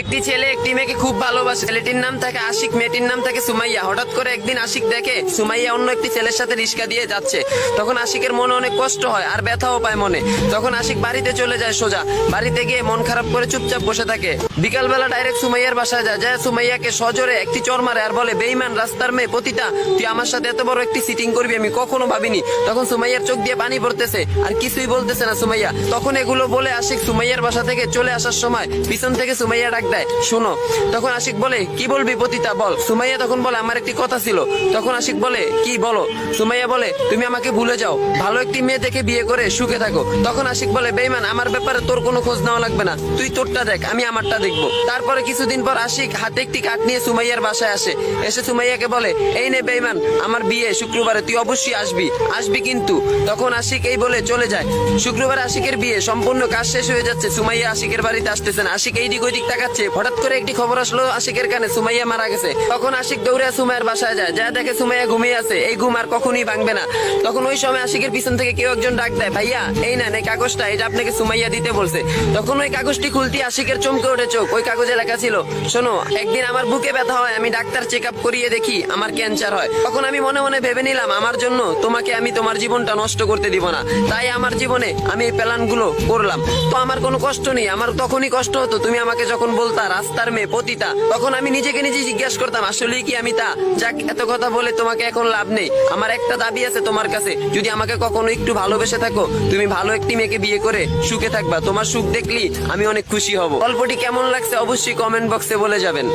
একটি ছেলে একটি মেয়েকে খুব ভালোবাসে। ছেলেটির নাম থাকে আশিক, মেয়েটির নাম থাকে সুমাইয়া। হঠাৎ করে একদিন আশিক দেখে সুমাইয়া অন্য একটি ছেলের সাথে রিস্কা দিয়ে যাচ্ছে। তখন আশিকের মনে অনেক কষ্ট হয় আর ব্যথাও পায় মনে। তখন আশিক বাড়িতে চলে যায় সোজা। বাড়িতে গিয়ে মন খারাপ করে চুপচাপ বসে থাকে। বিকালবেলা ডাইরেক্ট সুমাইয়ার বাসায় যায় সুমাইয়াকে সজোরে একটি চর মারে আর বলে, বেঈমান রাস্তার মেয়ে পতিতা, তুই আমার সাথে এত বড় একটি সিটিং করবি আমি কখনো ভাবিনি। তখন সুমাইয়ার চোখ দিয়ে পানি পড়তেছে আর কিছুই বলতেছে না সুমাইয়া। তখন এগুলো বলে আশিক সুমাইয়ার বাসা থেকে চলে আসার সময় পিছন থেকে সুমাইয়া ডাক দেয়, শোনো। তখন আশিক বলে, কি বলবি পতিতা বল। সুমাইয়া তখন বলে, আমার একটি কথা ছিল। তখন আশিক বলে, কি বলো। সুমাইয়া বলে, তুমি আমাকে ভুলে যাও, ভালো একটি মেয়ে দেখে বিয়ে করে সুখে থাকো। তখন আশিক বলে, বেঈমান আমার ব্যাপারে তোর কোনো খোঁজ নেওয়া লাগবে না, তুই তোরটা দেখ, আমি আমারটা দেখবো। তারপরে কিছুদিন পর আশিক হাতে একটি কাঠ নিয়ে সুমাইয়ার বাসায় আসে। এসে সুমাইয়াকে বলে, এই নে বেঈমান, আমার বিয়ে শুক্রবারে, তুই অবশ্যই আসবি কিন্তু। তখন আশিক এই বলে চলে যায়। শুক্রবার আশিকের বিয়ে, সম্পূর্ণ কাজ শেষ হয়ে যাচ্ছে। সুমাইয়া আশিকের বাড়িতে আসতেছে না। আশিক এইদিক ওইদিক তাকাচ্ছে। হঠাৎ করে একটি খবর আসলো আশিকের কানে, সুমাইয়া মারা গেছে। তখন আশিক দৌড়ে সুমাইয়ার বাসায় যায়। যা দেখে সুমাইয়া ঘুমিয়ে আছে। এই ঘুম আর কখনই ভাঙবে না। তখন ওই সময় আশিকের পিছন থেকে কেউ একজন ডাক দেয়, ভাইয়া এই নেন এই কাগজটা, এটা আপনাকে সুমাইয়া দিতে বলছে। তখন ওই কাগজটি খুলতে আশিকের চমকে ওঠে চোখ। ওই কাগজে লেখা ছিল, শোনো, একদিন আমার বুকে ব্যথা হয়, আমি ডাক্তার চেক আপ করিয়ে দেখি আমার ক্যান্সার হয়। তখন আমি মনে মনে ভেবে নিলাম, আমার জন্য তোমাকে আমি তোমার জীবনটা নষ্ট করতে দিব না। তাই আমার জীবনে আমি এই প্ল্যান গুলো করলাম। তো আমার কোনো কষ্ট নেই। আমার তখনই কষ্ট হতো তুমি আমাকে যখন বলতা রাস্তার মেয়ে পতিতা। তখন আমি নিজেকে নিজে জিজ্ঞাসা করতাম, আসলেই কি আমি তা। যাক, এত কথা বলে তোমাকে এখন লাভ নেই। আমার একটা দাবি আছে তোমার কাছে, যদি আমাকে কখনো একটু ভালোবেসে থাকো, তুমি ভালো একটি মেয়েকে বিয়ে করে সুখে থাকবা। তোমার সুখ দেখলি আমি অনেক খুশি হব। গল্পটি কেমন লাগছে অবশ্যই কমেন্ট বক্সে বলে যাবেন।